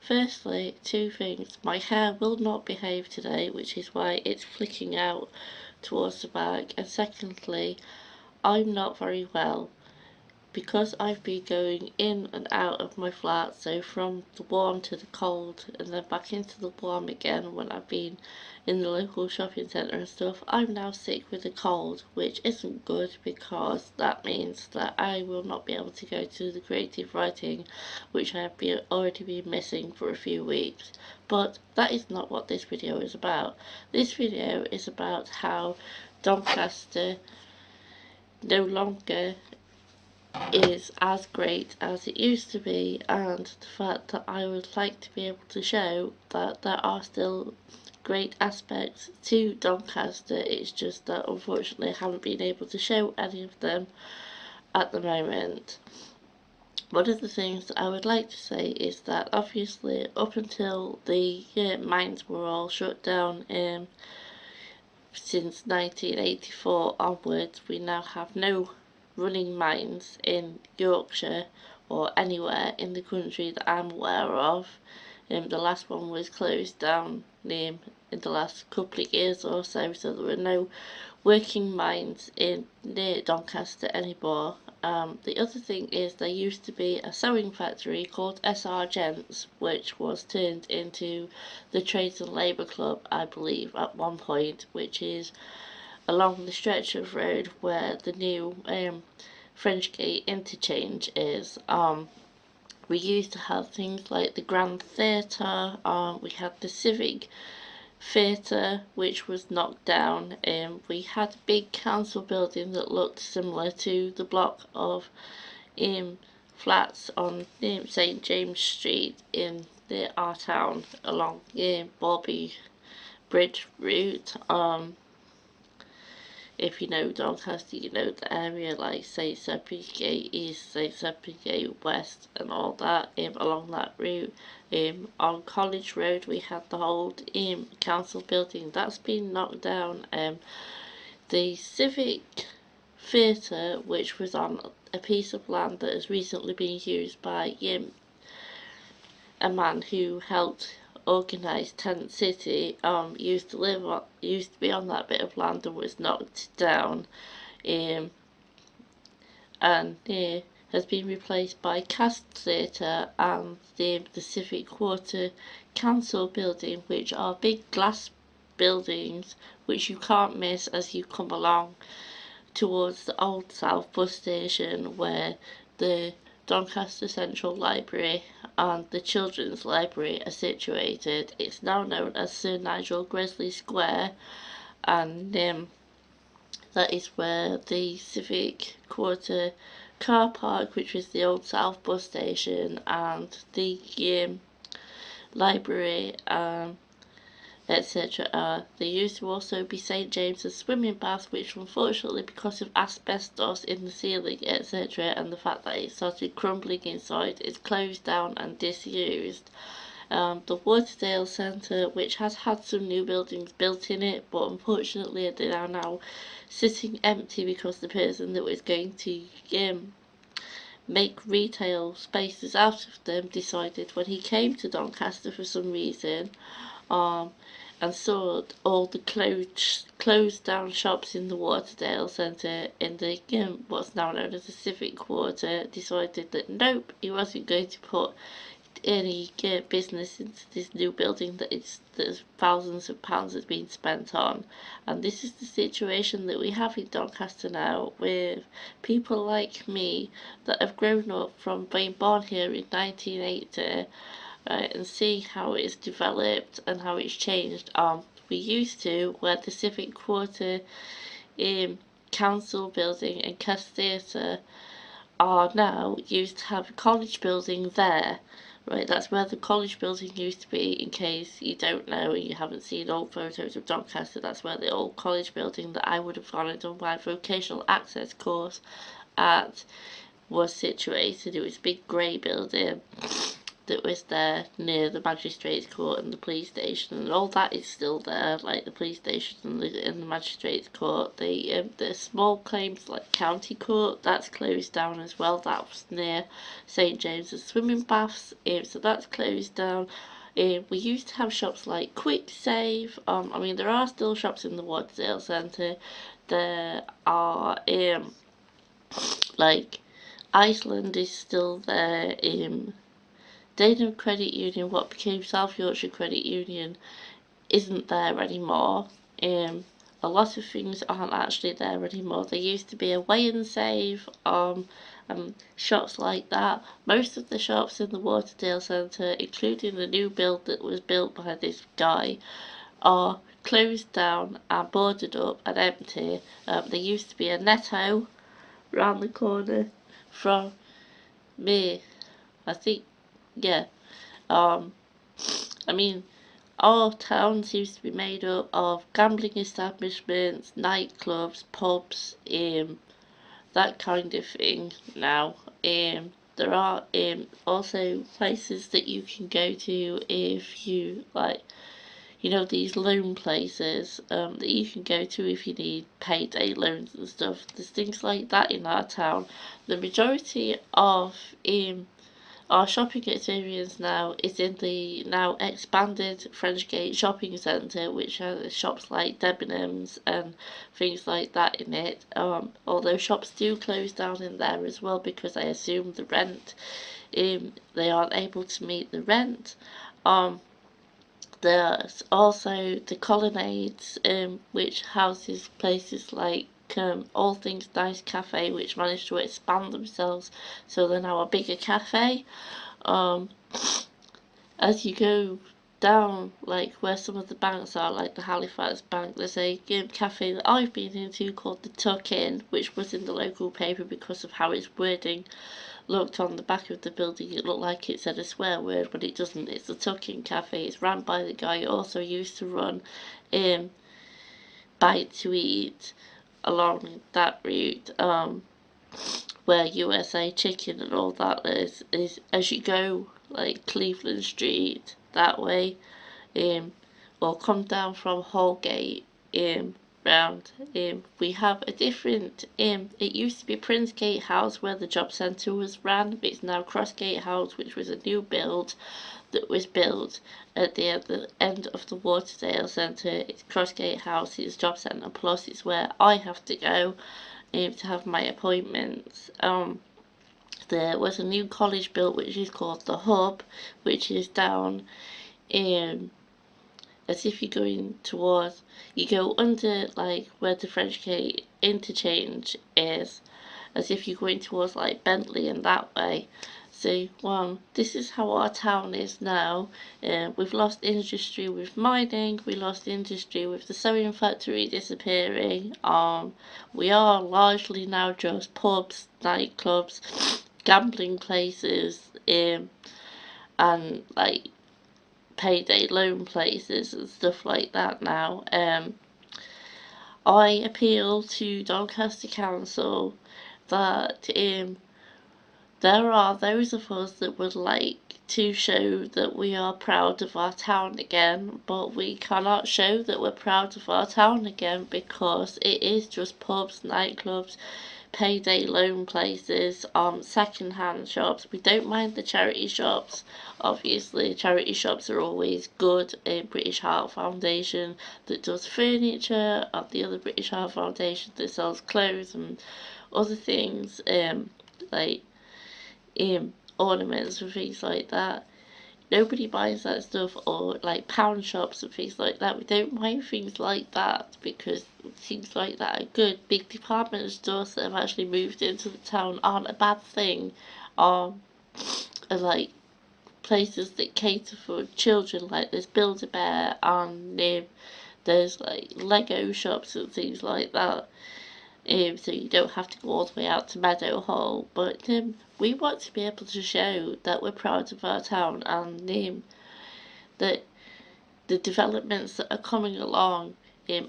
Firstly, two things. My hair will not behave today, which is why it's flicking out towards the back. And secondly, I'm not very well. Because I've been going in and out of my flat, so from the warm to the cold and then back into the warm again when I've been in the local shopping centre and stuff, I'm now sick with a cold, which isn't good because that means that I will not be able to go to the creative writing, which I have already been missing for a few weeks. But that is not what this video is about. This video is about how Doncaster no longer is as great as it used to be, and the fact that I would like to be able to show that there are still great aspects to Doncaster. It's just that unfortunately I haven't been able to show any of them at the moment. One of the things that I would like to say is that obviously up until the mines were all shut down since 1984 onwards, we now have no running mines in Yorkshire or anywhere in the country that I'm aware of. The last one was closed down in the last couple of years or so, so there were no working mines near Doncaster anymore. The other thing is there used to be a sewing factory called SR Gents, which was turned into the Trades and Labour Club, I believe, at one point, which is along the stretch of road where the new French Gate interchange is. We used to have things like the Grand Theatre, we had the Civic Theatre, which was knocked down. We had a big council building that looked similar to the block of flats on St James Street in our town along Bobby Bridge route. If you know Doncaster, you know the area like St Sepulchre East, St Sepulchre West and all that along that route. On College Road we had the old council building that's been knocked down. The Civic Theatre, which was on a piece of land that has recently been used by a man who helped organise Tent City, used to be on that bit of land and was knocked down, and has been replaced by Cast Theatre and the Civic Quarter Council building, which are big glass buildings which you can't miss as you come along towards the Old South bus station, where the Doncaster Central Library and the Children's Library are situated. It's now known as Sir Nigel Gresley Square, and that is where the Civic Quarter car park, which is the Old South bus station, and the library etc. There used to also be St James's swimming bath, which unfortunately because of asbestos in the ceiling etc. and the fact that it started crumbling inside is closed down and disused. The Waterdale Centre, which has had some new buildings built in it, but unfortunately they are now sitting empty because the person that was going to make retail spaces out of them decided when he came to Doncaster for some reason and saw all the closed down shops in the Waterdale Centre in the what's now known as the Civic Quarter, decided that nope, he wasn't going to put any business into this new building that thousands of pounds has been spent on. And this is the situation that we have in Doncaster now, with people like me that have grown up from being born here in 1980, and see how it's developed and how it's changed. We used to, where the Civic Quarter Council building and Cast Theatre are now, used to have a college building there. Right, that's where the college building used to be, in case you don't know and you haven't seen old photos of Doncaster. That's where the old college building that I would have gone and done my vocational access course at was situated. It was a big grey building. that was there near the magistrates court and the police station, and all that is still there, like the police station and the magistrates court. The small claims like county court, that's closed down as well. That was near St James's swimming baths, so that's closed down. We used to have shops like Quick Save. I mean, there are still shops in the Waterdale Centre. There are like Iceland is still there. Dana Credit Union, what became South Yorkshire Credit Union, isn't there anymore. A lot of things aren't actually there anymore. There used to be a Weigh and Save, shops like that. Most of the shops in the Waterdale Centre, including the new build that was built by this guy, are closed down and boarded up and empty. There used to be a Netto round the corner from me, I think, yeah. I mean, our town seems to be made up of gambling establishments, nightclubs, pubs, that kind of thing now. There are also places that you can go to if you like, these loan places that you can go to if you need payday loans and stuff. There's things like that in our town. The majority of our shopping experience now is in the now expanded Frenchgate shopping centre, which has shops like Debenhams and things like that in it. Although shops do close down in there as well because I assume the rent, they aren't able to meet the rent. There's also the Colonnades, which houses places like All Things Nice Cafe, which managed to expand themselves, so they're now a bigger cafe. As you go down, like where some of the banks are, like the Halifax Bank, there's a cafe that I've been into called the Tuck In, which was in the local paper because of how its wording looked on the back of the building. It looked like it said a swear word, but it doesn't. It's the Tuck In Cafe. It's ran by the guy who also used to run Bite to Eat along that route, where USA Chicken and all that is as you go like Cleveland Street that way, or come down from Hallgate round. We have a different, it used to be Princegate House where the job centre was ran, but it's now Crossgate House, which was a new build that was built at the end of the Waterdale Centre. It's Crossgate House, it's job centre, plus it's where I have to go to have my appointments. There was a new college built which is called the Hub, which is down as if you're going towards, you go under like where the Frenchgate interchange is, as if you're going towards like Bentley and that way. So, this is how our town is now. We've lost industry with mining, we lost industry with the sewing factory disappearing. We are largely now just pubs, nightclubs, gambling places, and like payday loan places and stuff like that now. I appeal to Doncaster Council that there are those of us that would like to show that we are proud of our town again, but we cannot show that we're proud of our town again because it is just pubs, nightclubs, payday loan places, second-hand shops. We don't mind the charity shops. Obviously, charity shops are always good. British Heart Foundation that does furniture, and the other British Heart Foundation that sells clothes and other things, like ornaments and things like that. Nobody buys that stuff, or like pound shops and things like that. We don't mind things like that because things like that are good. Big department stores that have actually moved into the town aren't a bad thing. Are like places that cater for children, like there's Build-A-Bear and there's like Lego shops and things like that. So you don't have to go all the way out to Meadowhall. But we want to be able to show that we're proud of our town and that the developments that are coming along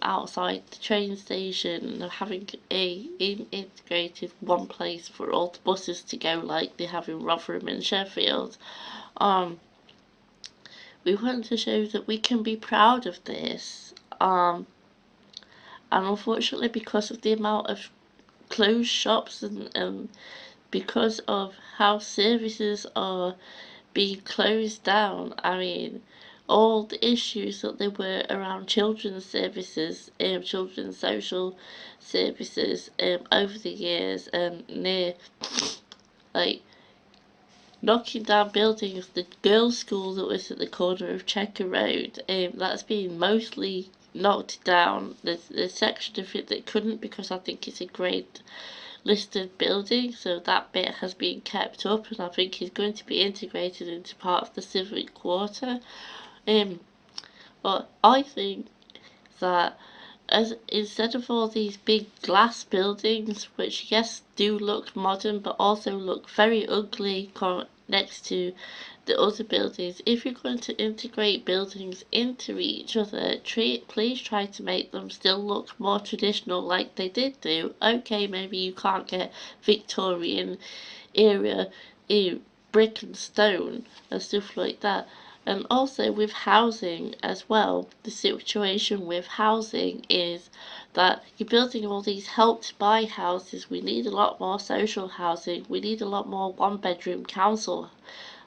outside the train station and having a integrated one place for all the buses to go like they have in Rotherham and Sheffield We want to show that we can be proud of this. And unfortunately, because of the amount of closed shops and because of how services are being closed down, I mean, all the issues that there were around children's services, children's social services over the years, and near, like, knocking down buildings. The girls' school that was at the corner of Checker Road, that's been mostly knocked down. There's a section of it that couldn't, because I think it's a great listed building, so that bit has been kept up, and I think is going to be integrated into part of the civic quarter. But I think that, as instead of all these big glass buildings, which yes do look modern but also look very ugly next to the other buildings, if you're going to integrate buildings into each other, please try to make them still look more traditional like they did do. Okay, maybe you can't get Victorian era brick and stone and stuff like that. And also with housing as well, the situation with housing is that you're building all these help to buy houses. We need a lot more social housing. We need a lot more one-bedroom council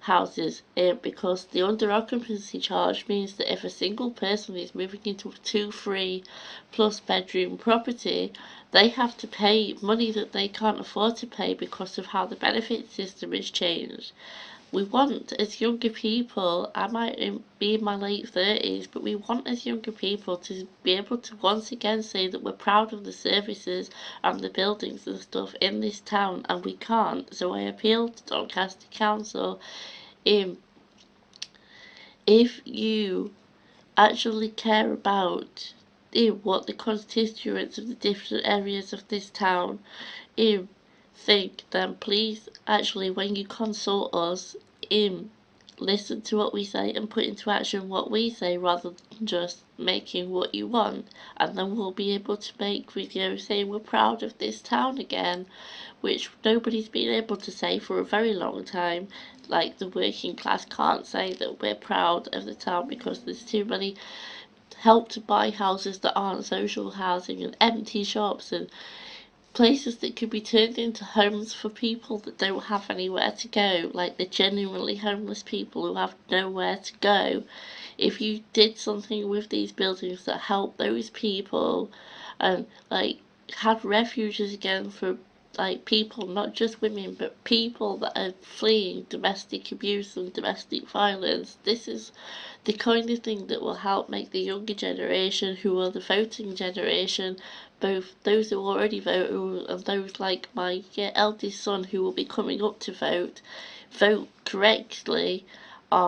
houses, because the under occupancy charge means that if a single person is moving into a 2, 3 plus bedroom property, they have to pay money that they can't afford to pay because of how the benefit system is changed. We want, as younger people, I might be in my late 30s, but we want as younger people to be able to once again say that we're proud of the services and the buildings and stuff in this town, and we can't. So I appeal to Doncaster Council, if you actually care about what the constituents of the different areas of this town think, then please, actually, when you consult us, listen to what we say and put into action what we say, rather than just making what you want. And then we'll be able to make videos saying we're proud of this town again, which nobody's been able to say for a very long time. Like, the working class can't say that we're proud of the town because there's too many help to buy houses that aren't social housing, and empty shops, and places that could be turned into homes for people that don't have anywhere to go, like the genuinely homeless people who have nowhere to go. If you did something with these buildings that helped those people, and like had refuges again for like people, not just women, but people that are fleeing domestic abuse and domestic violence, this is the kind of thing that will help make the younger generation, who are the voting generation, both those who already vote and those like my eldest son who will be coming up to vote correctly,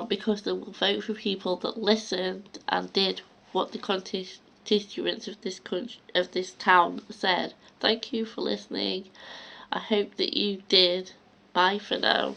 because they will vote for people that listened and did what the constituents of this country, of this town, said. Thank you for listening. I hope that you did. Bye for now.